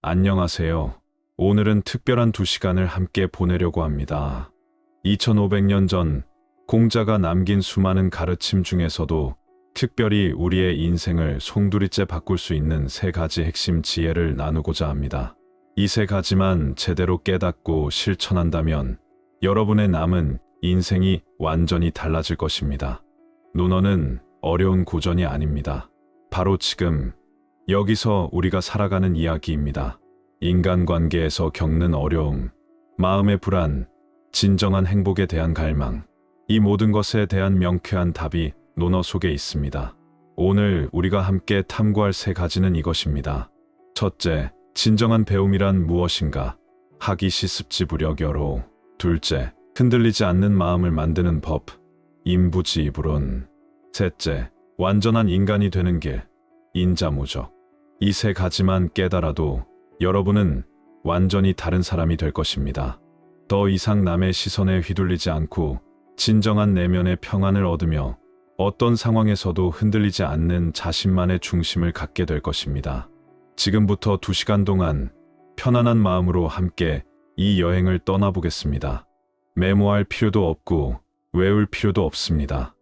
안녕하세요. 오늘은 특별한 2시간을 함께 보내려고 합니다. 2500년 전 공자가 남긴 수많은 가르침 중에서도 특별히 우리의 인생을 송두리째 바꿀 수 있는 3가지 핵심 지혜를 나누고자 합니다. 이 3가지만 제대로 깨닫고 실천한다면 여러분의 남은 인생이 완전히 달라질 것입니다. 논어는 어려운 고전이 아닙니다. 바로 지금 여기서 우리가 살아가는 이야기입니다. 인간관계에서 겪는 어려움, 마음의 불안, 진정한 행복에 대한 갈망, 이 모든 것에 대한 명쾌한 답이 논어 속에 있습니다. 오늘 우리가 함께 탐구할 3가지는 이것입니다. 첫째, 진정한 배움이란 무엇인가? 하기 시습지부력여로. 둘째, 흔들리지 않는 마음을 만드는 법, 인부지불론. 셋째, 완전한 인간이 되는 길, 인자무적. 이 3가지만 깨달아도 여러분은 완전히 다른 사람이 될 것입니다. 더 이상 남의 시선에 휘둘리지 않고 진정한 내면의 평안을 얻으며 어떤 상황에서도 흔들리지 않는 자신만의 중심을 갖게 될 것입니다. 지금부터 2시간 동안 편안한 마음으로 함께 이 여행을 떠나보겠습니다. 메모할 필요도 없고 외울 필요도 없습니다.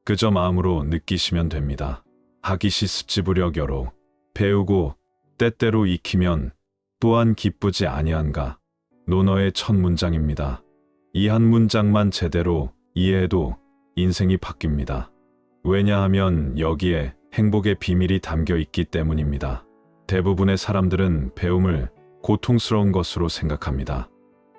그저 마음으로 느끼시면 됩니다. 하기 시습지부력여로. 배우고 때때로 익히면 또한 기쁘지 아니한가. 논어의 첫 문장입니다. 이 한 문장만 제대로 이해해도 인생이 바뀝니다. 왜냐하면 여기에 행복의 비밀이 담겨 있기 때문입니다. 대부분의 사람들은 배움을 고통스러운 것으로 생각합니다.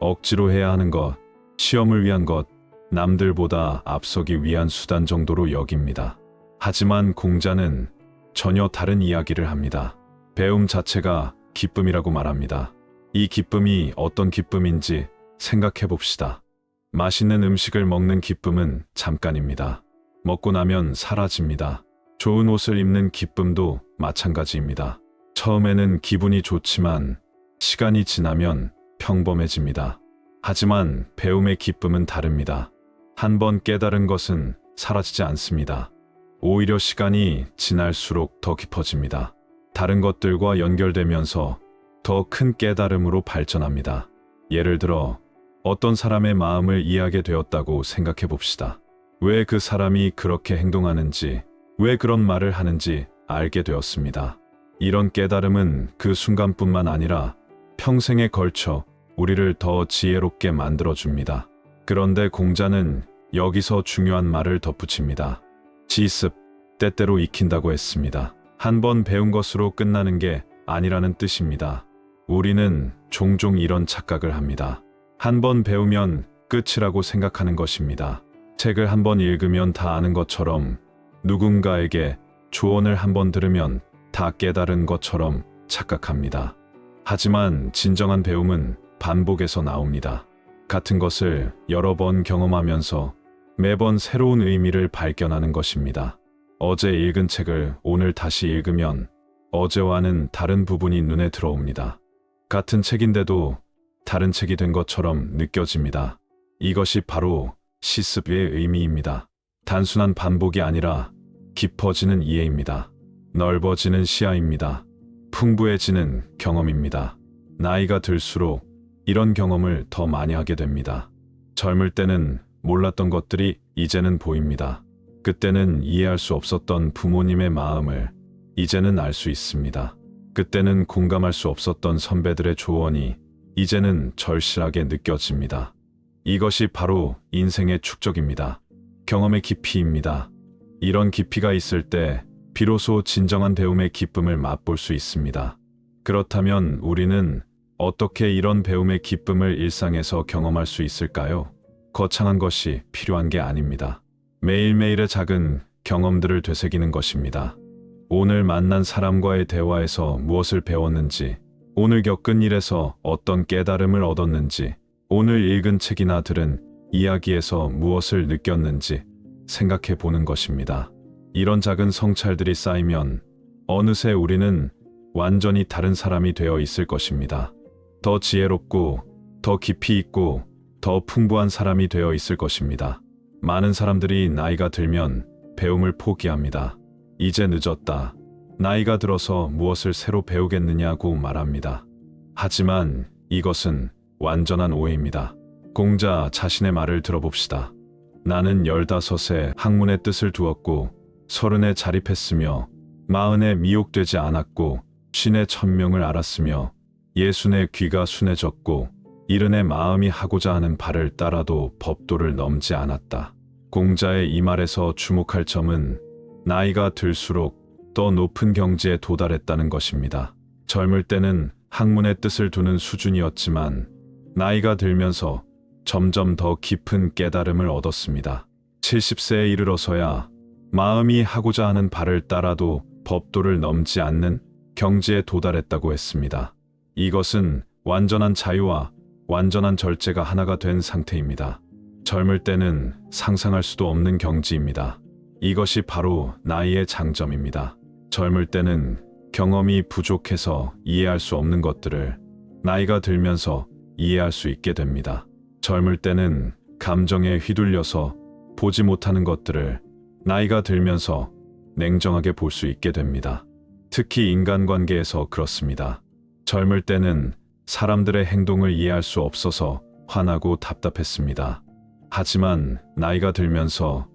억지로 해야 하는 것, 시험을 위한 것, 남들보다 앞서기 위한 수단 정도로 여깁니다. 하지만 공자는 전혀 다른 이야기를 합니다. 배움 자체가 기쁨이라고 말합니다. 이 기쁨이 어떤 기쁨인지 생각해 봅시다. 맛있는 음식을 먹는 기쁨은 잠깐입니다. 먹고 나면 사라집니다. 좋은 옷을 입는 기쁨도 마찬가지입니다. 처음에는 기분이 좋지만 시간이 지나면 평범해집니다. 하지만 배움의 기쁨은 다릅니다. 한 번 깨달은 것은 사라지지 않습니다. 오히려 시간이 지날수록 더 깊어집니다. 다른 것들과 연결되면서 더 큰 깨달음으로 발전합니다. 예를 들어 어떤 사람의 마음을 이해하게 되었다고 생각해 봅시다. 왜 그 사람이 그렇게 행동하는지, 왜 그런 말을 하는지 알게 되었습니다. 이런 깨달음은 그 순간뿐만 아니라 평생에 걸쳐 우리를 더 지혜롭게 만들어줍니다. 그런데 공자는 여기서 중요한 말을 덧붙입니다. 지습, 때때로 익힌다고 했습니다. 한 번 배운 것으로 끝나는 게 아니라는 뜻입니다. 우리는 종종 이런 착각을 합니다. 한 번 배우면 끝이라고 생각하는 것입니다. 책을 한 번 읽으면 다 아는 것처럼, 누군가에게 조언을 한 번 들으면 다 깨달은 것처럼 착각합니다. 하지만 진정한 배움은 반복에서 나옵니다. 같은 것을 여러 번 경험하면서 매번 새로운 의미를 발견하는 것입니다. 어제 읽은 책을 오늘 다시 읽으면 어제와는 다른 부분이 눈에 들어옵니다. 같은 책인데도 다른 책이 된 것처럼 느껴집니다. 이것이 바로 시습의 의미입니다. 단순한 반복이 아니라 깊어지는 이해입니다. 넓어지는 시야입니다. 풍부해지는 경험입니다. 나이가 들수록 이런 경험을 더 많이 하게 됩니다. 젊을 때는 몰랐던 것들이 이제는 보입니다. 그때는 이해할 수 없었던 부모님의 마음을 이제는 알 수 있습니다. 그때는 공감할 수 없었던 선배들의 조언이 이제는 절실하게 느껴집니다. 이것이 바로 인생의 축적입니다. 경험의 깊이입니다. 이런 깊이가 있을 때 비로소 진정한 배움의 기쁨을 맛볼 수 있습니다. 그렇다면 우리는 어떻게 이런 배움의 기쁨을 일상에서 경험할 수 있을까요? 거창한 것이 필요한 게 아닙니다. 매일매일의 작은 경험들을 되새기는 것입니다. 오늘 만난 사람과의 대화에서 무엇을 배웠는지, 오늘 겪은 일에서 어떤 깨달음을 얻었는지, 오늘 읽은 책이나 들은 이야기에서 무엇을 느꼈는지 생각해 보는 것입니다. 이런 작은 성찰들이 쌓이면 어느새 우리는 완전히 다른 사람이 되어 있을 것입니다. 더 지혜롭고, 더 깊이 있고, 더 풍부한 사람이 되어 있을 것입니다. 많은 사람들이 나이가 들면 배움을 포기합니다. 이제 늦었다. 나이가 들어서 무엇을 새로 배우겠느냐고 말합니다. 하지만 이것은 완전한 오해입니다. 공자 자신의 말을 들어봅시다. 나는 15에 학문의 뜻을 두었고 30에 자립했으며 40에 미혹되지 않았고 50에 천명을 알았으며 60에 귀가 순해졌고 70에 마음이 하고자 하는 바를 따라도 법도를 넘지 않았다. 공자의 이 말에서 주목할 점은 나이가 들수록 더 높은 경지에 도달했다는 것입니다. 젊을 때는 학문의 뜻을 두는 수준이었지만 나이가 들면서 점점 더 깊은 깨달음을 얻었습니다. 70세에 이르러서야 마음이 하고자 하는 바를 따라도 법도를 넘지 않는 경지에 도달했다고 했습니다. 이것은 완전한 자유와 완전한 절제가 하나가 된 상태입니다. 젊을 때는 상상할 수도 없는 경지입니다. 이것이 바로 나이의 장점입니다. 젊을 때는 경험이 부족해서 이해할 수 없는 것들을 나이가 들면서 이해할 수 있게 됩니다. 젊을 때는 감정에 휘둘려서 보지 못하는 것들을 나이가 들면서 냉정하게 볼 수 있게 됩니다. 특히 인간관계에서 그렇습니다. 젊을 때는 사람들의 행동을 이해할 수 없어서 화나고 답답했습니다. 하지만 나이가 들면서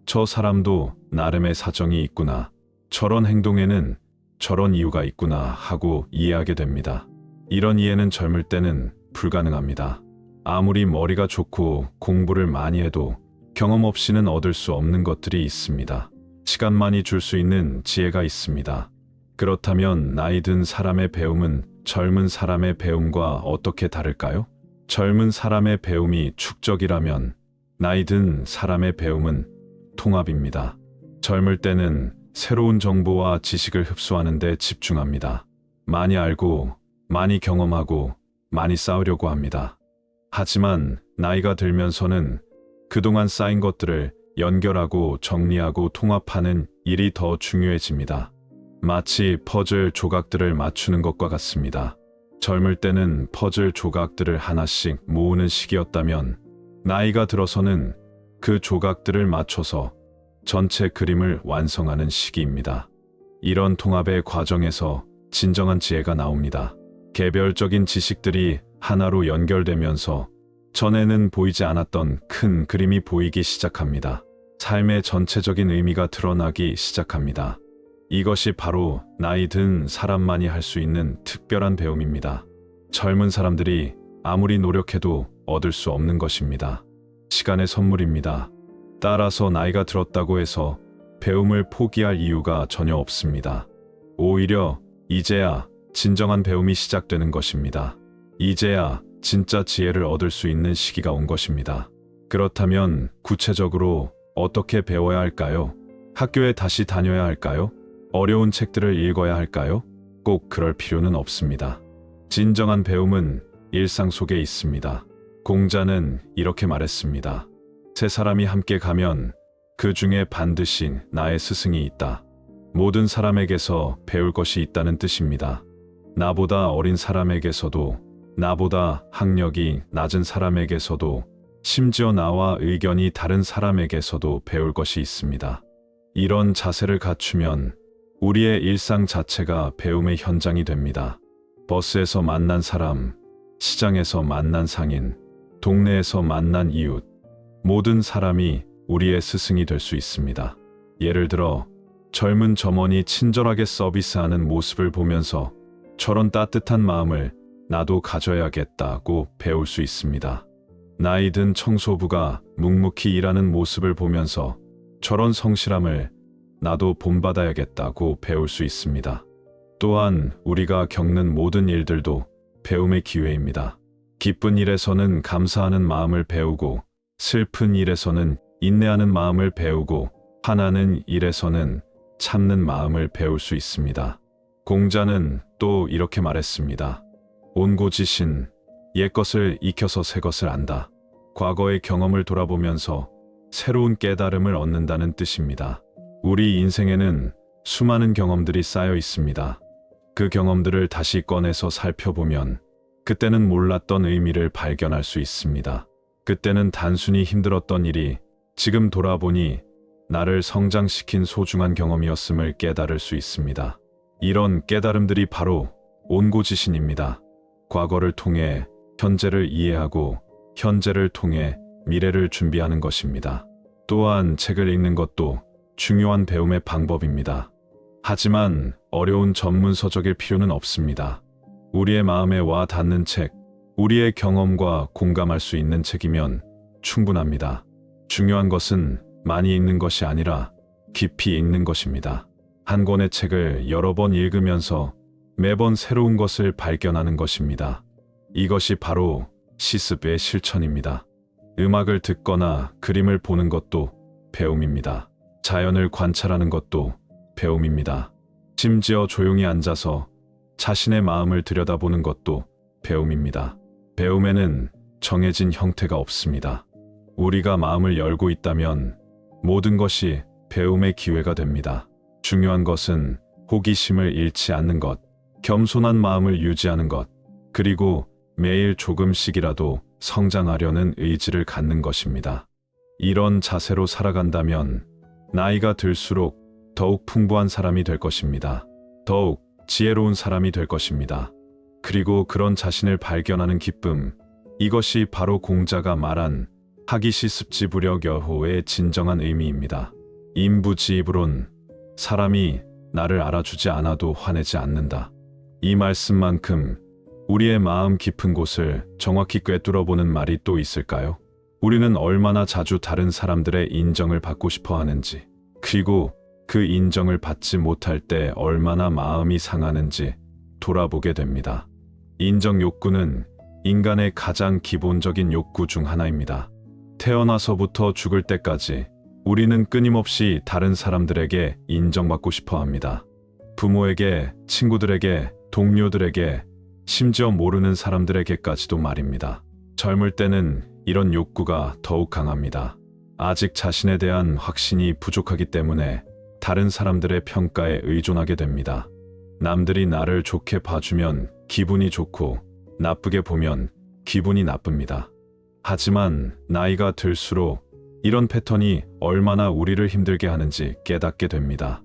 저 사람도 나름의 사정이 있구나. 저런 행동에는 저런 이유가 있구나 하고 이해하게 됩니다. 이런 이해는 젊을 때는 불가능합니다. 아무리 머리가 좋고 공부를 많이 해도 경험 없이는 얻을 수 없는 것들이 있습니다. 시간만이 줄 수 있는 지혜가 있습니다. 그렇다면 나이 든 사람의 배움은 젊은 사람의 배움과 어떻게 다를까요? 젊은 사람의 배움이 축적이라면 나이 든 사람의 배움은 통합입니다. 젊을 때는 새로운 정보와 지식을 흡수하는 데 집중합니다. 많이 알고, 많이 경험하고, 많이 쌓으려고 합니다. 하지만 나이가 들면서는 그동안 쌓인 것들을 연결하고 정리하고 통합하는 일이 더 중요해집니다. 마치 퍼즐 조각들을 맞추는 것과 같습니다. 젊을 때는 퍼즐 조각들을 하나씩 모으는 시기였다면 나이가 들어서는 그 조각들을 맞춰서 전체 그림을 완성하는 시기입니다. 이런 통합의 과정에서 진정한 지혜가 나옵니다. 개별적인 지식들이 하나로 연결되면서 전에는 보이지 않았던 큰 그림이 보이기 시작합니다. 삶의 전체적인 의미가 드러나기 시작합니다. 이것이 바로 나이 든 사람만이 할 수 있는 특별한 배움입니다. 젊은 사람들이 아무리 노력해도 얻을 수 없는 것입니다. 시간의 선물입니다. 따라서 나이가 들었다고 해서 배움을 포기할 이유가 전혀 없습니다. 오히려 이제야 진정한 배움이 시작되는 것입니다. 이제야 진짜 지혜를 얻을 수 있는 시기가 온 것입니다. 그렇다면 구체적으로 어떻게 배워야 할까요? 학교에 다시 다녀야 할까요? 어려운 책들을 읽어야 할까요? 꼭 그럴 필요는 없습니다. 진정한 배움은 일상 속에 있습니다. 공자는 이렇게 말했습니다. 세 사람이 함께 가면 그 중에 반드시 나의 스승이 있다. 모든 사람에게서 배울 것이 있다는 뜻입니다. 나보다 어린 사람에게서도, 나보다 학력이 낮은 사람에게서도, 심지어 나와 의견이 다른 사람에게서도 배울 것이 있습니다. 이런 자세를 갖추면 우리의 일상 자체가 배움의 현장이 됩니다. 버스에서 만난 사람, 시장에서 만난 상인, 동네에서 만난 이웃, 모든 사람이 우리의 스승이 될 수 있습니다. 예를 들어 젊은 점원이 친절하게 서비스하는 모습을 보면서 저런 따뜻한 마음을 나도 가져야겠다고 배울 수 있습니다. 나이 든 청소부가 묵묵히 일하는 모습을 보면서 저런 성실함을 나도 본받아야겠다고 배울 수 있습니다. 또한 우리가 겪는 모든 일들도 배움의 기회입니다. 기쁜 일에서는 감사하는 마음을 배우고, 슬픈 일에서는 인내하는 마음을 배우고, 화나는 일에서는 참는 마음을 배울 수 있습니다. 공자는 또 이렇게 말했습니다. 온고지신, 옛것을 익혀서 새것을 안다. 과거의 경험을 돌아보면서 새로운 깨달음을 얻는다는 뜻입니다. 우리 인생에는 수많은 경험들이 쌓여 있습니다. 그 경험들을 다시 꺼내서 살펴보면 그때는 몰랐던 의미를 발견할 수 있습니다. 그때는 단순히 힘들었던 일이 지금 돌아보니 나를 성장시킨 소중한 경험이었음을 깨달을 수 있습니다. 이런 깨달음들이 바로 온고지신입니다. 과거를 통해 현재를 이해하고 현재를 통해 미래를 준비하는 것입니다. 또한 책을 읽는 것도 중요한 배움의 방법입니다. 하지만 어려운 전문 서적일 필요는 없습니다. 우리의 마음에 와 닿는 책, 우리의 경험과 공감할 수 있는 책이면 충분합니다. 중요한 것은 많이 읽는 것이 아니라 깊이 읽는 것입니다. 한 권의 책을 여러 번 읽으면서 매번 새로운 것을 발견하는 것입니다. 이것이 바로 시습의 실천입니다. 음악을 듣거나 그림을 보는 것도 배움입니다. 자연을 관찰하는 것도 배움입니다. 심지어 조용히 앉아서 자신의 마음을 들여다보는 것도 배움입니다. 배움에는 정해진 형태가 없습니다. 우리가 마음을 열고 있다면 모든 것이 배움의 기회가 됩니다. 중요한 것은 호기심을 잃지 않는 것, 겸손한 마음을 유지하는 것, 그리고 매일 조금씩이라도 성장하려는 의지를 갖는 것입니다. 이런 자세로 살아간다면 나이가 들수록 더욱 풍부한 사람이 될 것입니다. 더욱 지혜로운 사람이 될 것입니다. 그리고 그런 자신을 발견하는 기쁨, 이것이 바로 공자가 말한 하기시습지부력여호의 진정한 의미입니다. 인부지입으론 사람이 나를 알아주지 않아도 화내지 않는다. 이 말씀만큼 우리의 마음 깊은 곳을 정확히 꿰뚫어보는 말이 또 있을까요? 우리는 얼마나 자주 다른 사람들의 인정을 받고 싶어 하는지, 그리고 그 인정을 받지 못할 때 얼마나 마음이 상하는지 돌아보게 됩니다. 인정 욕구는 인간의 가장 기본적인 욕구 중 하나입니다. 태어나서부터 죽을 때까지 우리는 끊임없이 다른 사람들에게 인정받고 싶어 합니다. 부모에게, 친구들에게, 동료들에게, 심지어 모르는 사람들에게까지도 말입니다. 젊을 때는 이런 욕구가 더욱 강합니다. 아직 자신에 대한 확신이 부족하기 때문에 다른 사람들의 평가에 의존하게 됩니다. 남들이 나를 좋게 봐주면 기분이 좋고 나쁘게 보면 기분이 나쁩니다. 하지만 나이가 들수록 이런 패턴이 얼마나 우리를 힘들게 하는지 깨닫게 됩니다.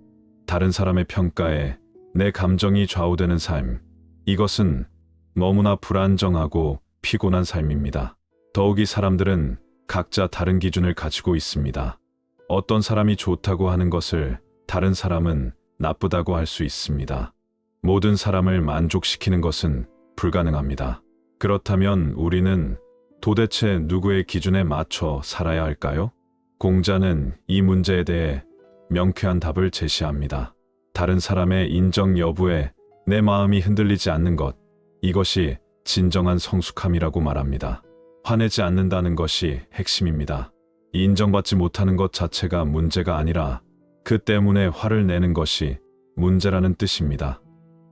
다른 사람의 평가에 내 감정이 좌우되는 삶, 이것은 너무나 불안정하고 피곤한 삶입니다. 더욱이 사람들은 각자 다른 기준을 가지고 있습니다. 어떤 사람이 좋다고 하는 것을 다른 사람은 나쁘다고 할 수 있습니다. 모든 사람을 만족시키는 것은 불가능합니다. 그렇다면 우리는 도대체 누구의 기준에 맞춰 살아야 할까요? 공자는 이 문제에 대해 명쾌한 답을 제시합니다. 다른 사람의 인정 여부에 내 마음이 흔들리지 않는 것, 이것이 진정한 성숙함이라고 말합니다. 화내지 않는다는 것이 핵심입니다. 인정받지 못하는 것 자체가 문제가 아니라 그 때문에 화를 내는 것이 문제라는 뜻입니다.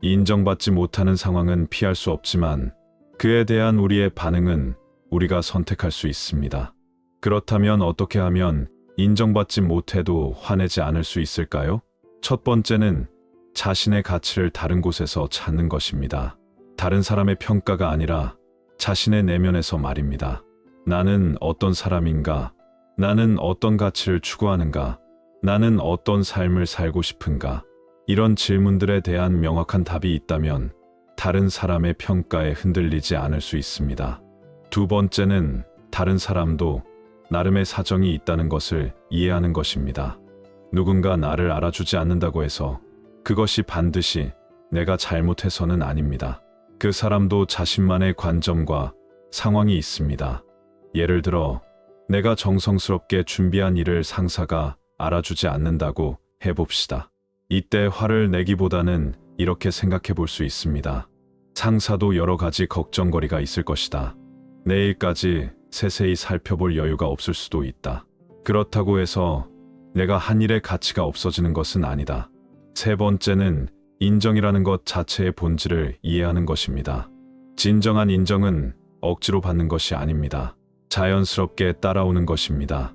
인정받지 못하는 상황은 피할 수 없지만 그에 대한 우리의 반응은 우리가 선택할 수 있습니다. 그렇다면 어떻게 하면 인정받지 못해도 화내지 않을 수 있을까요? 첫 번째는 자신의 가치를 다른 곳에서 찾는 것입니다. 다른 사람의 평가가 아니라 자신의 내면에서 말입니다. 나는 어떤 사람인가? 나는 어떤 가치를 추구하는가? 나는 어떤 삶을 살고 싶은가? 이런 질문들에 대한 명확한 답이 있다면 다른 사람의 평가에 흔들리지 않을 수 있습니다. 두 번째는 다른 사람도 나름의 사정이 있다는 것을 이해하는 것입니다. 누군가 나를 알아주지 않는다고 해서 그것이 반드시 내가 잘못해서는 아닙니다. 그 사람도 자신만의 관점과 상황이 있습니다. 예를 들어 내가 정성스럽게 준비한 일을 상사가 알아주지 않는다고 해봅시다. 이때 화를 내기보다는 이렇게 생각해 볼 수 있습니다. 상사도 여러 가지 걱정거리가 있을 것이다. 내일까지 세세히 살펴볼 여유가 없을 수도 있다. 그렇다고 해서 내가 한 일의 가치가 없어지는 것은 아니다. 세 번째는 인정이라는 것 자체의 본질을 이해하는 것입니다. 진정한 인정은 억지로 받는 것이 아닙니다. 자연스럽게 따라오는 것입니다.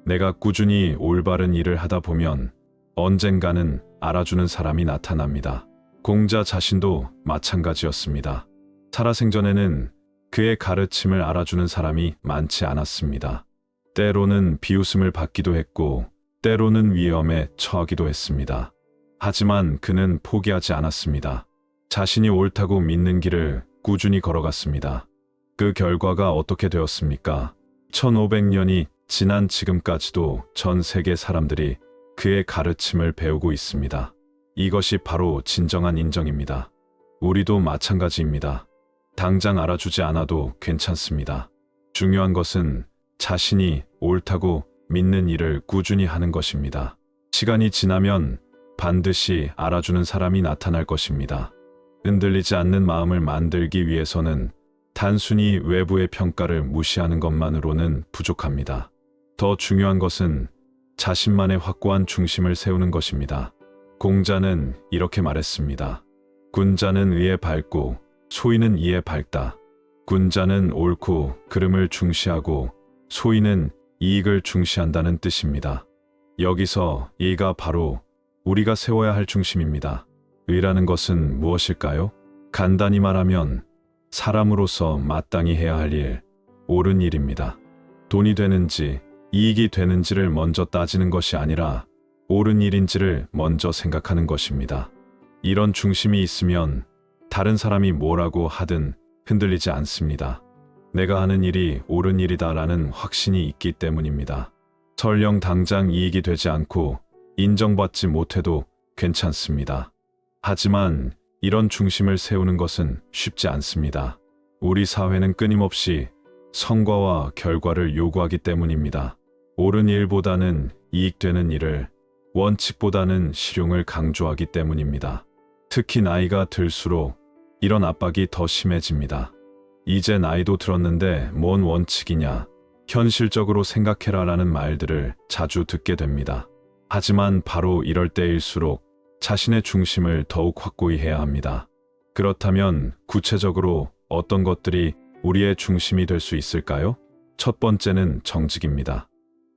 내가 꾸준히 올바른 일을 하다 보면 언젠가는 알아주는 사람이 나타납니다. 공자 자신도 마찬가지였습니다. 살아생전에는 그의 가르침을 알아주는 사람이 많지 않았습니다. 때로는 비웃음을 받기도 했고 때로는 위험에 처하기도 했습니다. 하지만 그는 포기하지 않았습니다. 자신이 옳다고 믿는 길을 꾸준히 걸어갔습니다. 그 결과가 어떻게 되었습니까? 1500년이 지난 지금까지도 전 세계 사람들이 그의 가르침을 배우고 있습니다. 이것이 바로 진정한 인정입니다. 우리도 마찬가지입니다. 당장 알아주지 않아도 괜찮습니다. 중요한 것은 자신이 옳다고 믿는 일을 꾸준히 하는 것입니다. 시간이 지나면 반드시 알아주는 사람이 나타날 것입니다. 흔들리지 않는 마음을 만들기 위해서는 단순히 외부의 평가를 무시하는 것만으로는 부족합니다. 더 중요한 것은 자신만의 확고한 중심을 세우는 것입니다. 공자는 이렇게 말했습니다. 군자는 의에 밝고 소인은 이에 밝다. 군자는 옳고 그름을 중시하고 소인은 이익을 중시한다는 뜻입니다. 여기서 이가 바로 우리가 세워야 할 중심입니다. 의라는 것은 무엇일까요? 간단히 말하면 사람으로서 마땅히 해야 할 일, 옳은 일입니다. 돈이 되는지 이익이 되는지를 먼저 따지는 것이 아니라 옳은 일인지를 먼저 생각하는 것입니다. 이런 중심이 있으면 다른 사람이 뭐라고 하든 흔들리지 않습니다. 내가 하는 일이 옳은 일이다라는 확신이 있기 때문입니다. 설령 당장 이익이 되지 않고 인정받지 못해도 괜찮습니다. 하지만 이런 중심을 세우는 것은 쉽지 않습니다. 우리 사회는 끊임없이 성과와 결과를 요구하기 때문입니다. 옳은 일보다는 이익되는 일을, 원칙보다는 실용을 강조하기 때문입니다. 특히 나이가 들수록 이런 압박이 더 심해집니다. 이제 나이도 들었는데 뭔 원칙이냐, 현실적으로 생각해라라는 말들을 자주 듣게 됩니다. 하지만 바로 이럴 때일수록 자신의 중심을 더욱 확고히 해야 합니다. 그렇다면 구체적으로 어떤 것들이 우리의 중심이 될 수 있을까요? 첫 번째는 정직입니다.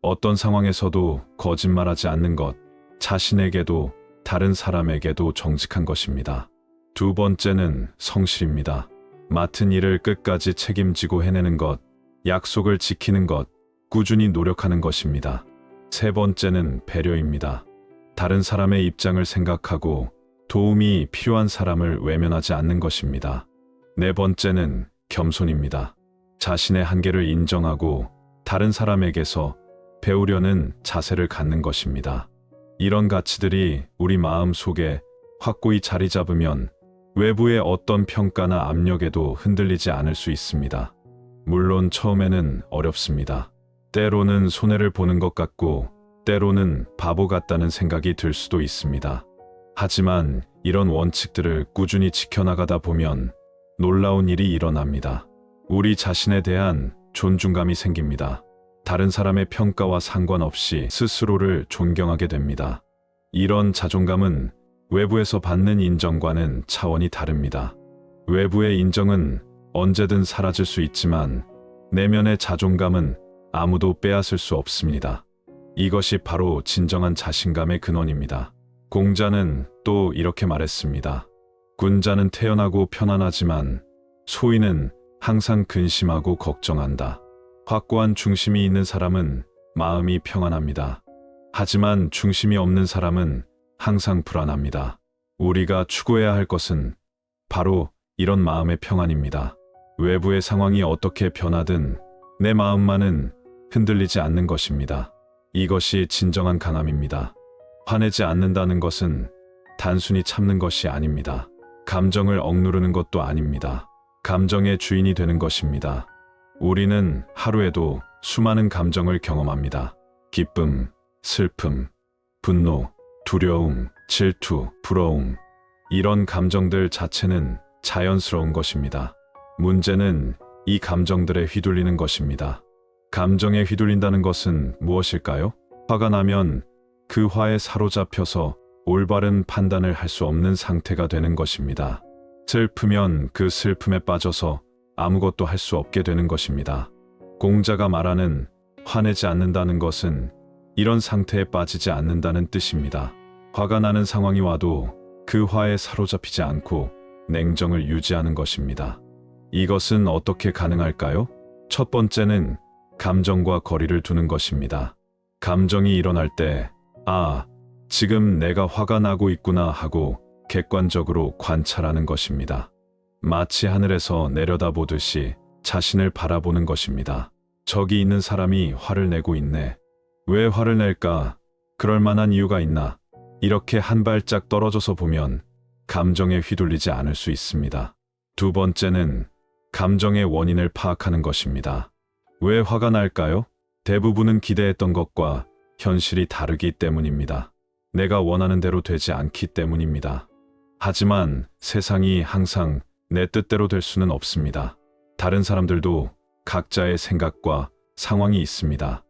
어떤 상황에서도 거짓말하지 않는 것, 자신에게도 다른 사람에게도 정직한 것입니다. 두 번째는 성실입니다. 맡은 일을 끝까지 책임지고 해내는 것, 약속을 지키는 것, 꾸준히 노력하는 것입니다. 세 번째는 배려입니다. 다른 사람의 입장을 생각하고 도움이 필요한 사람을 외면하지 않는 것입니다. 네 번째는 겸손입니다. 자신의 한계를 인정하고 다른 사람에게서 배우려는 자세를 갖는 것입니다. 이런 가치들이 우리 마음 속에 확고히 자리 잡으면 외부의 어떤 평가나 압력에도 흔들리지 않을 수 있습니다. 물론 처음에는 어렵습니다. 때로는 손해를 보는 것 같고 때로는 바보 같다는 생각이 들 수도 있습니다. 하지만 이런 원칙들을 꾸준히 지켜나가다 보면 놀라운 일이 일어납니다. 우리 자신에 대한 존중감이 생깁니다. 다른 사람의 평가와 상관없이 스스로를 존경하게 됩니다. 이런 자존감은 외부에서 받는 인정과는 차원이 다릅니다. 외부의 인정은 언제든 사라질 수 있지만 내면의 자존감은 아무도 빼앗을 수 없습니다. 이것이 바로 진정한 자신감의 근원입니다. 공자는 또 이렇게 말했습니다. 군자는 태연하고 편안하지만 소인은 항상 근심하고 걱정한다. 확고한 중심이 있는 사람은 마음이 평안합니다. 하지만 중심이 없는 사람은 항상 불안합니다. 우리가 추구해야 할 것은 바로 이런 마음의 평안입니다. 외부의 상황이 어떻게 변하든 내 마음만은 흔들리지 않는 것입니다. 이것이 진정한 강함입니다. 화내지 않는다는 것은 단순히 참는 것이 아닙니다. 감정을 억누르는 것도 아닙니다. 감정의 주인이 되는 것입니다. 우리는 하루에도 수많은 감정을 경험합니다. 기쁨, 슬픔, 분노, 두려움, 질투, 부러움. 이런 감정들 자체는 자연스러운 것입니다. 문제는 이 감정들에 휘둘리는 것입니다. 감정에 휘둘린다는 것은 무엇일까요? 화가 나면 그 화에 사로잡혀서 올바른 판단을 할 수 없는 상태가 되는 것입니다. 슬프면 그 슬픔에 빠져서 아무것도 할 수 없게 되는 것입니다. 공자가 말하는 화내지 않는다는 것은 이런 상태에 빠지지 않는다는 뜻입니다. 화가 나는 상황이 와도 그 화에 사로잡히지 않고 냉정을 유지하는 것입니다. 이것은 어떻게 가능할까요? 첫 번째는 감정과 거리를 두는 것입니다. 감정이 일어날 때, 지금 내가 화가 나고 있구나 하고 객관적으로 관찰하는 것입니다. 마치 하늘에서 내려다보듯이 자신을 바라보는 것입니다. 저기 있는 사람이 화를 내고 있네. 왜 화를 낼까? 그럴 만한 이유가 있나? 이렇게 한 발짝 떨어져서 보면 감정에 휘둘리지 않을 수 있습니다. 두 번째는 감정의 원인을 파악하는 것입니다. 왜 화가 날까요? 대부분은 기대했던 것과 현실이 다르기 때문입니다. 내가 원하는 대로 되지 않기 때문입니다. 하지만 세상이 항상 내 뜻대로 될 수는 없습니다. 다른 사람들도 각자의 생각과 상황이 있습니다.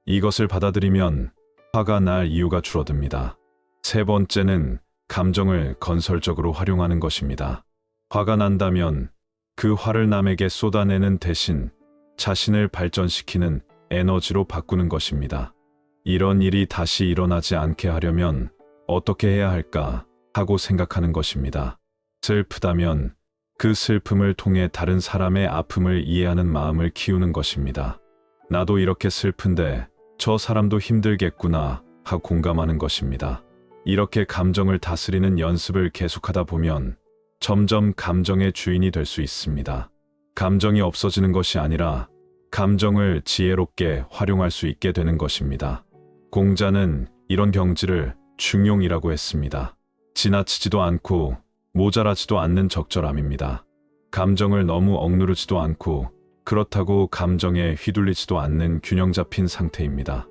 이것을 받아들이면 화가 날 이유가 줄어듭니다. 세 번째는 감정을 건설적으로 활용하는 것입니다. 화가 난다면 그 화를 남에게 쏟아내는 대신 자신을 발전시키는 에너지로 바꾸는 것입니다. 이런 일이 다시 일어나지 않게 하려면 어떻게 해야 할까 하고 생각하는 것입니다. 슬프다면 그 슬픔을 통해 다른 사람의 아픔을 이해하는 마음을 키우는 것입니다. 나도 이렇게 슬픈데 저 사람도 힘들겠구나 하고 공감하는 것입니다. 이렇게 감정을 다스리는 연습을 계속하다 보면 점점 감정의 주인이 될 수 있습니다. 감정이 없어지는 것이 아니라 감정을 지혜롭게 활용할 수 있게 되는 것입니다. 공자는 이런 경지를 중용이라고 했습니다. 지나치지도 않고 모자라지도 않는 적절함입니다. 감정을 너무 억누르지도 않고 그렇다고 감정에 휘둘리지도 않는 균형 잡힌 상태입니다.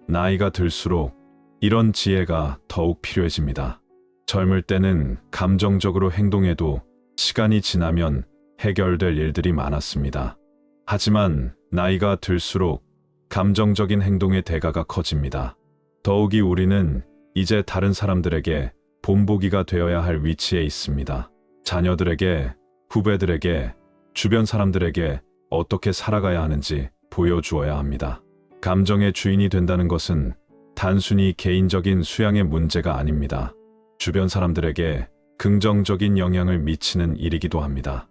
나이가 들수록 이런 지혜가 더욱 필요해집니다. 젊을 때는 감정적으로 행동해도 시간이 지나면 해결될 일들이 많았습니다. 하지만 나이가 들수록 감정적인 행동의 대가가 커집니다. 더욱이 우리는 이제 다른 사람들에게 본보기가 되어야 할 위치에 있습니다. 자녀들에게, 후배들에게, 주변 사람들에게 어떻게 살아가야 하는지 보여주어야 합니다. 감정의 주인이 된다는 것은 단순히 개인적인 수양의 문제가 아닙니다. 주변 사람들에게 긍정적인 영향을 미치는 일이기도 합니다.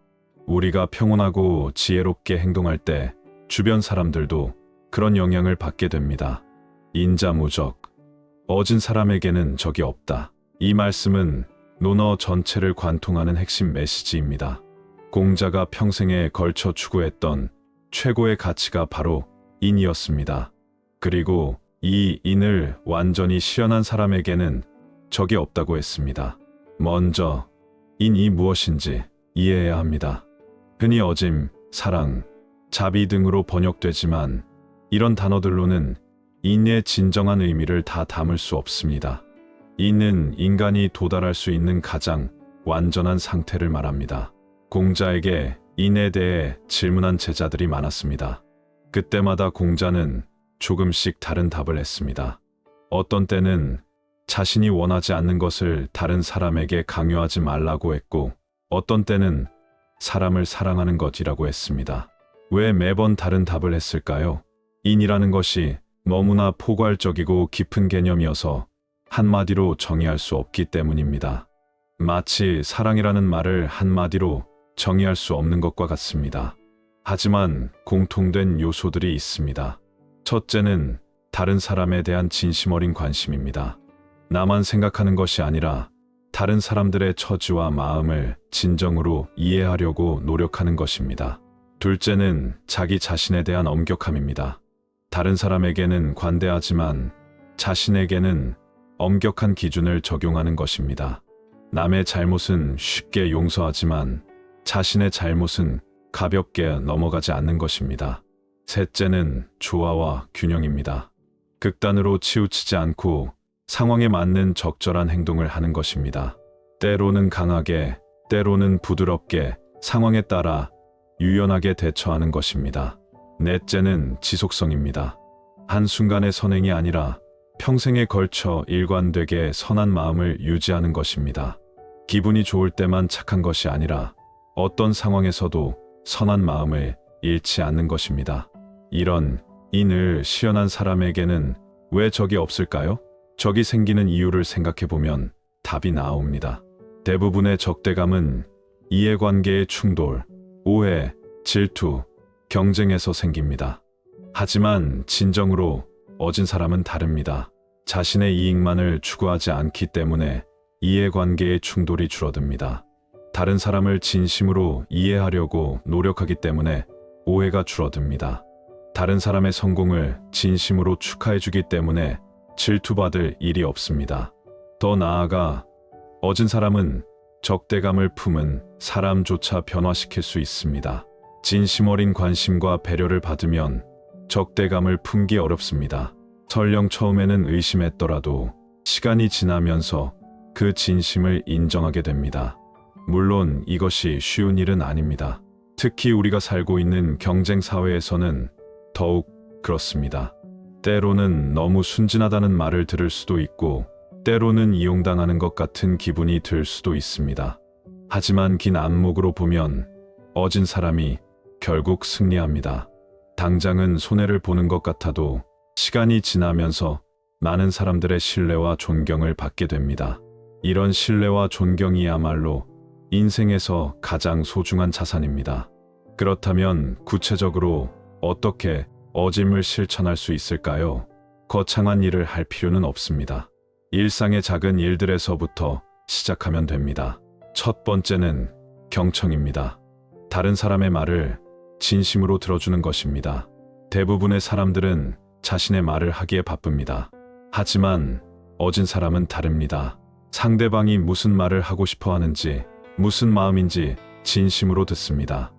우리가 평온하고 지혜롭게 행동할 때 주변 사람들도 그런 영향을 받게 됩니다. 인자무적, 어진 사람에게는 적이 없다. 이 말씀은 논어 전체를 관통하는 핵심 메시지입니다. 공자가 평생에 걸쳐 추구했던 최고의 가치가 바로 인이었습니다. 그리고 이 인을 완전히 실현한 사람에게는 적이 없다고 했습니다. 먼저 인이 무엇인지 이해해야 합니다. 흔히 어짐, 사랑, 자비 등으로 번역되지만 이런 단어들로는 인의 진정한 의미를 다 담을 수 없습니다. 인은 인간이 도달할 수 있는 가장 완전한 상태를 말합니다. 공자에게 인에 대해 질문한 제자들이 많았습니다. 그때마다 공자는 조금씩 다른 답을 했습니다. 어떤 때는 자신이 원하지 않는 것을 다른 사람에게 강요하지 말라고 했고, 어떤 때는 사람을 사랑하는 것이라고 했습니다. 왜 매번 다른 답을 했을까요? 인이라는 것이 너무나 포괄적이고 깊은 개념이어서 한마디로 정의할 수 없기 때문입니다. 마치 사랑이라는 말을 한마디로 정의할 수 없는 것과 같습니다. 하지만 공통된 요소들이 있습니다. 첫째는 다른 사람에 대한 진심 어린 관심입니다. 나만 생각하는 것이 아니라 다른 사람들의 처지와 마음을 진정으로 이해하려고 노력하는 것입니다. 둘째는 자기 자신에 대한 엄격함입니다. 다른 사람에게는 관대하지만 자신에게는 엄격한 기준을 적용하는 것입니다. 남의 잘못은 쉽게 용서하지만 자신의 잘못은 가볍게 넘어가지 않는 것입니다. 셋째는 조화와 균형입니다. 극단으로 치우치지 않고 상황에 맞는 적절한 행동을 하는 것입니다. 때로는 강하게, 때로는 부드럽게 상황에 따라 유연하게 대처하는 것입니다. 넷째는 지속성입니다. 한순간의 선행이 아니라 평생에 걸쳐 일관되게 선한 마음을 유지하는 것입니다. 기분이 좋을 때만 착한 것이 아니라 어떤 상황에서도 선한 마음을 잃지 않는 것입니다. 이런 인을 실현한 사람에게는 왜 적이 없을까요? 적이 생기는 이유를 생각해보면 답이 나옵니다. 대부분의 적대감은 이해관계의 충돌, 오해, 질투, 경쟁에서 생깁니다. 하지만 진정으로 어진 사람은 다릅니다. 자신의 이익만을 추구하지 않기 때문에 이해관계의 충돌이 줄어듭니다. 다른 사람을 진심으로 이해하려고 노력하기 때문에 오해가 줄어듭니다. 다른 사람의 성공을 진심으로 축하해주기 때문에 질투받을 일이 없습니다. 더 나아가 어진 사람은 적대감을 품은 사람조차 변화시킬 수 있습니다. 진심 어린 관심과 배려를 받으면 적대감을 품기 어렵습니다. 설령 처음에는 의심했더라도 시간이 지나면서 그 진심을 인정하게 됩니다. 물론 이것이 쉬운 일은 아닙니다. 특히 우리가 살고 있는 경쟁 사회에서는 더욱 그렇습니다. 때로는 너무 순진하다는 말을 들을 수도 있고 때로는 이용당하는 것 같은 기분이 들 수도 있습니다. 하지만 긴 안목으로 보면 어진 사람이 결국 승리합니다. 당장은 손해를 보는 것 같아도 시간이 지나면서 많은 사람들의 신뢰와 존경을 받게 됩니다. 이런 신뢰와 존경이야말로 인생에서 가장 소중한 자산입니다. 그렇다면 구체적으로 어떻게 어짐을 실천할 수 있을까요? 거창한 일을 할 필요는 없습니다. 일상의 작은 일들에서부터 시작하면 됩니다. 첫 번째는 경청입니다. 다른 사람의 말을 진심으로 들어주는 것입니다. 대부분의 사람들은 자신의 말을 하기에 바쁩니다. 하지만 어진 사람은 다릅니다. 상대방이 무슨 말을 하고 싶어 하는지, 무슨 마음인지 진심으로 듣습니다.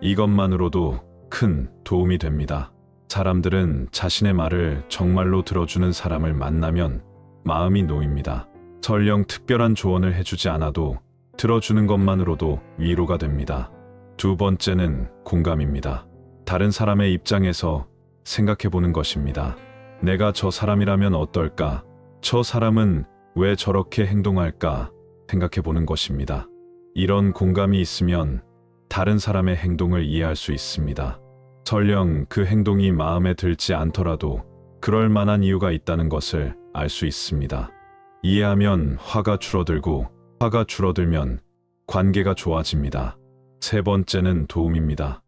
이것만으로도 큰 도움이 됩니다. 사람들은 자신의 말을 정말로 들어주는 사람을 만나면 마음이 놓입니다. 설령 특별한 조언을 해주지 않아도 들어주는 것만으로도 위로가 됩니다. 두 번째는 공감입니다. 다른 사람의 입장에서 생각해보는 것입니다. 내가 저 사람이라면 어떨까? 저 사람은 왜 저렇게 행동할까? 생각해보는 것입니다. 이런 공감이 있으면 다른 사람의 행동을 이해할 수 있습니다. 설령 그 행동이 마음에 들지 않더라도 그럴 만한 이유가 있다는 것을 알 수 있습니다. 이해하면 화가 줄어들고 화가 줄어들면 관계가 좋아집니다. 세 번째는 도움입니다.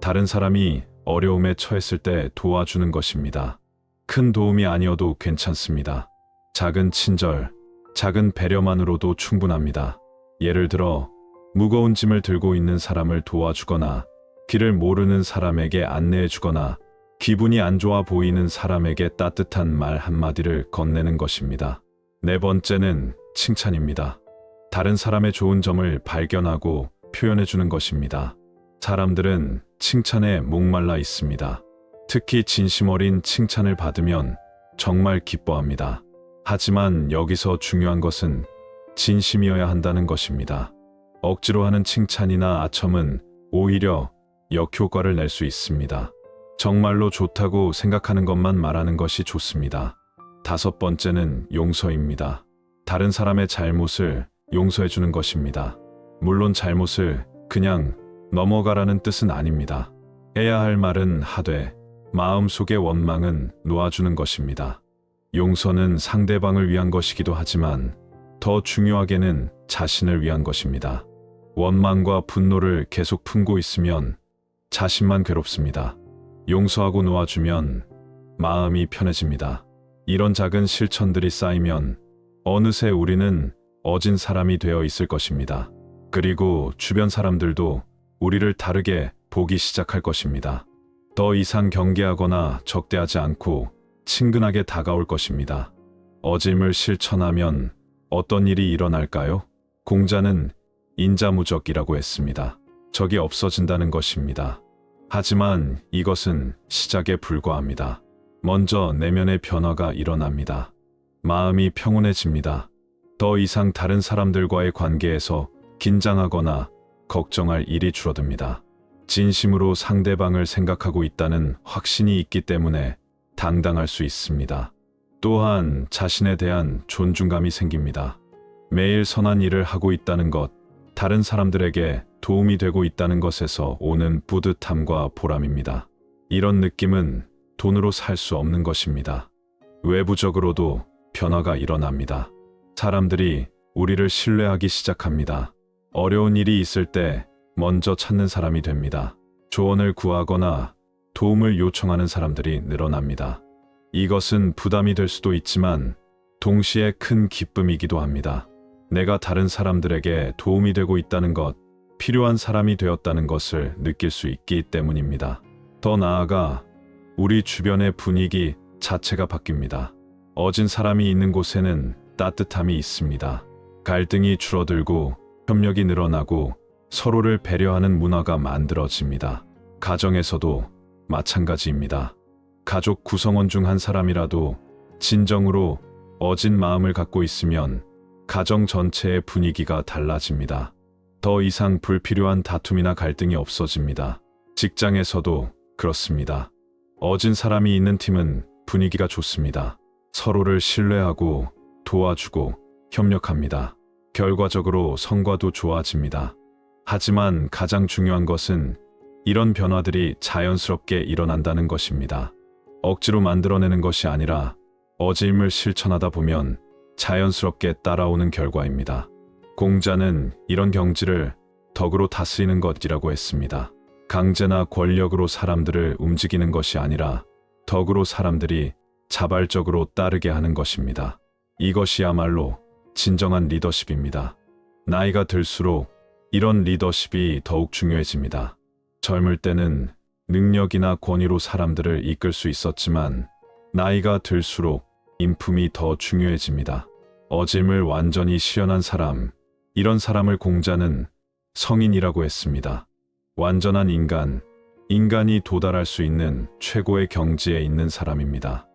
다른 사람이 어려움에 처했을 때 도와주는 것입니다. 큰 도움이 아니어도 괜찮습니다. 작은 친절, 작은 배려만으로도 충분합니다. 예를 들어 무거운 짐을 들고 있는 사람을 도와주거나 길을 모르는 사람에게 안내해주거나 기분이 안 좋아 보이는 사람에게 따뜻한 말 한마디를 건네는 것입니다. 네 번째는 칭찬입니다. 다른 사람의 좋은 점을 발견하고 표현해주는 것입니다. 사람들은 칭찬에 목말라 있습니다. 특히 진심 어린 칭찬을 받으면 정말 기뻐합니다. 하지만 여기서 중요한 것은 진심이어야 한다는 것입니다. 억지로 하는 칭찬이나 아첨은 오히려 역효과를 낼 수 있습니다. 정말로 좋다고 생각하는 것만 말하는 것이 좋습니다. 다섯 번째는 용서입니다. 다른 사람의 잘못을 용서해주는 것입니다. 물론 잘못을 그냥 넘어가라는 뜻은 아닙니다. 해야 할 말은 하되 마음속의 원망은 놓아주는 것입니다. 용서는 상대방을 위한 것이기도 하지만 더 중요하게는 자신을 위한 것입니다. 원망과 분노를 계속 품고 있으면 자신만 괴롭습니다. 용서하고 놓아주면 마음이 편해집니다. 이런 작은 실천들이 쌓이면 어느새 우리는 어진 사람이 되어 있을 것입니다. 그리고 주변 사람들도 우리를 다르게 보기 시작할 것입니다. 더 이상 경계하거나 적대하지 않고 친근하게 다가올 것입니다. 어짐을 실천하면 어떤 일이 일어날까요? 공자는 인자무적이라고 했습니다. 적이 없어진다는 것입니다. 하지만 이것은 시작에 불과합니다. 먼저 내면의 변화가 일어납니다. 마음이 평온해집니다. 더 이상 다른 사람들과의 관계에서 긴장하거나 걱정할 일이 줄어듭니다. 진심으로 상대방을 생각하고 있다는 확신이 있기 때문에 당당할 수 있습니다. 또한 자신에 대한 존중감이 생깁니다. 매일 선한 일을 하고 있다는 것, 다른 사람들에게 도움이 되고 있다는 것에서 오는 뿌듯함과 보람입니다. 이런 느낌은 돈으로 살 수 없는 것입니다. 외부적으로도 변화가 일어납니다. 사람들이 우리를 신뢰하기 시작합니다. 어려운 일이 있을 때 먼저 찾는 사람이 됩니다. 조언을 구하거나 도움을 요청하는 사람들이 늘어납니다. 이것은 부담이 될 수도 있지만 동시에 큰 기쁨이기도 합니다. 내가 다른 사람들에게 도움이 되고 있다는 것, 필요한 사람이 되었다는 것을 느낄 수 있기 때문입니다. 더 나아가 우리 주변의 분위기 자체가 바뀝니다. 어진 사람이 있는 곳에는 따뜻함이 있습니다. 갈등이 줄어들고 협력이 늘어나고 서로를 배려하는 문화가 만들어집니다. 가정에서도 마찬가지입니다. 가족 구성원 중 한 사람이라도 진정으로 어진 마음을 갖고 있으면 가정 전체의 분위기가 달라집니다. 더 이상 불필요한 다툼이나 갈등이 없어집니다. 직장에서도 그렇습니다. 어진 사람이 있는 팀은 분위기가 좋습니다. 서로를 신뢰하고 도와주고 협력합니다. 결과적으로 성과도 좋아집니다. 하지만 가장 중요한 것은 이런 변화들이 자연스럽게 일어난다는 것입니다. 억지로 만들어내는 것이 아니라 어짐을 실천하다 보면 자연스럽게 따라오는 결과입니다. 공자는 이런 경지를 덕으로 다스리는 것이라고 했습니다. 강제나 권력으로 사람들을 움직이는 것이 아니라 덕으로 사람들이 자발적으로 따르게 하는 것입니다. 이것이야말로 진정한 리더십입니다. 나이가 들수록 이런 리더십이 더욱 중요해집니다. 젊을 때는 능력이나 권위로 사람들을 이끌 수 있었지만 나이가 들수록 인품이 더 중요해집니다. 어짐을 완전히 실현한 사람, 이런 사람을 공자는 성인이라고 했습니다. 완전한 인간, 인간이 도달할 수 있는 최고의 경지에 있는 사람입니다.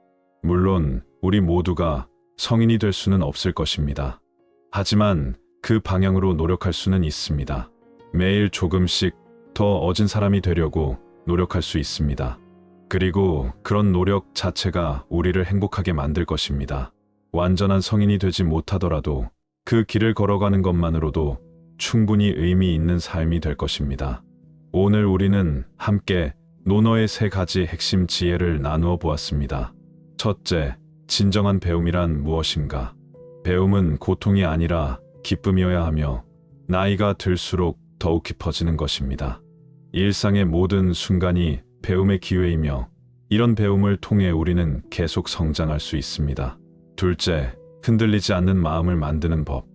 물론 우리 모두가 성인이 될 수는 없을 것입니다. 하지만 그 방향으로 노력할 수는 있습니다. 매일 조금씩 더 어진 사람이 되려고 노력할 수 있습니다. 그리고 그런 노력 자체가 우리를 행복하게 만들 것입니다. 완전한 성인이 되지 못하더라도 그 길을 걸어가는 것만으로도 충분히 의미 있는 삶이 될 것입니다. 오늘 우리는 함께 논어의 3가지 핵심 지혜를 나누어 보았습니다. 첫째, 진정한 배움이란 무엇인가? 배움은 고통이 아니라 기쁨이어야 하며 나이가 들수록 더욱 깊어지는 것입니다. 일상의 모든 순간이 배움의 기회이며 이런 배움을 통해 우리는 계속 성장할 수 있습니다. 둘째, 흔들리지 않는 마음을 만드는 법.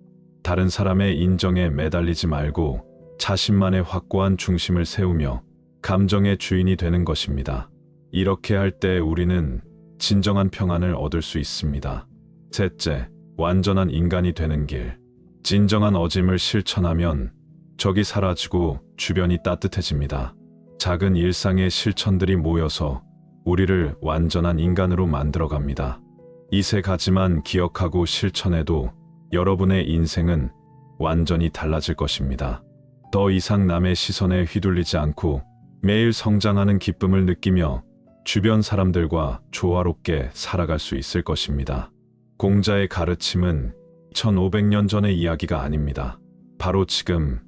다른 사람의 인정에 매달리지 말고 자신만의 확고한 중심을 세우며 감정의 주인이 되는 것입니다. 이렇게 할 때 우리는 진정한 평안을 얻을 수 있습니다. 셋째, 완전한 인간이 되는 길. 진정한 어짐을 실천하면 적이 사라지고 주변이 따뜻해집니다. 작은 일상의 실천들이 모여서 우리를 완전한 인간으로 만들어갑니다. 이 3가지만 기억하고 실천해도 여러분의 인생은 완전히 달라질 것입니다. 더 이상 남의 시선에 휘둘리지 않고 매일 성장하는 기쁨을 느끼며 주변 사람들과 조화롭게 살아갈 수 있을 것입니다. 공자의 가르침은 1500년 전의 이야기가 아닙니다. 바로 지금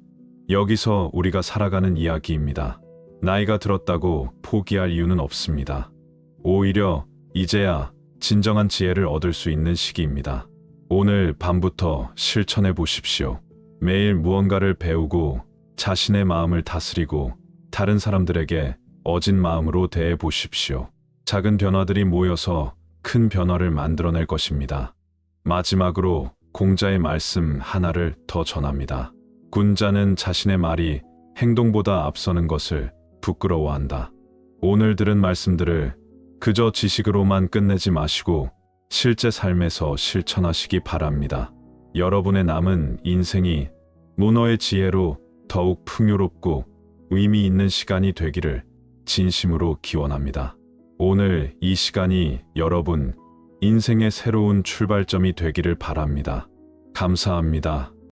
여기서 우리가 살아가는 이야기입니다. 나이가 들었다고 포기할 이유는 없습니다. 오히려 이제야 진정한 지혜를 얻을 수 있는 시기입니다. 오늘 밤부터 실천해 보십시오. 매일 무언가를 배우고 자신의 마음을 다스리고 다른 사람들에게 어진 마음으로 대해 보십시오. 작은 변화들이 모여서 큰 변화를 만들어낼 것입니다. 마지막으로 공자의 말씀 하나를 더 전합니다. 군자는 자신의 말이 행동보다 앞서는 것을 부끄러워한다. 오늘 들은 말씀들을 그저 지식으로만 끝내지 마시고 실제 삶에서 실천하시기 바랍니다. 여러분의 남은 인생이 논어의 지혜로 더욱 풍요롭고 의미 있는 시간이 되기를 진심으로 기원합니다. 오늘 이 시간이 여러분 인생의 새로운 출발점이 되기를 바랍니다. 감사합니다.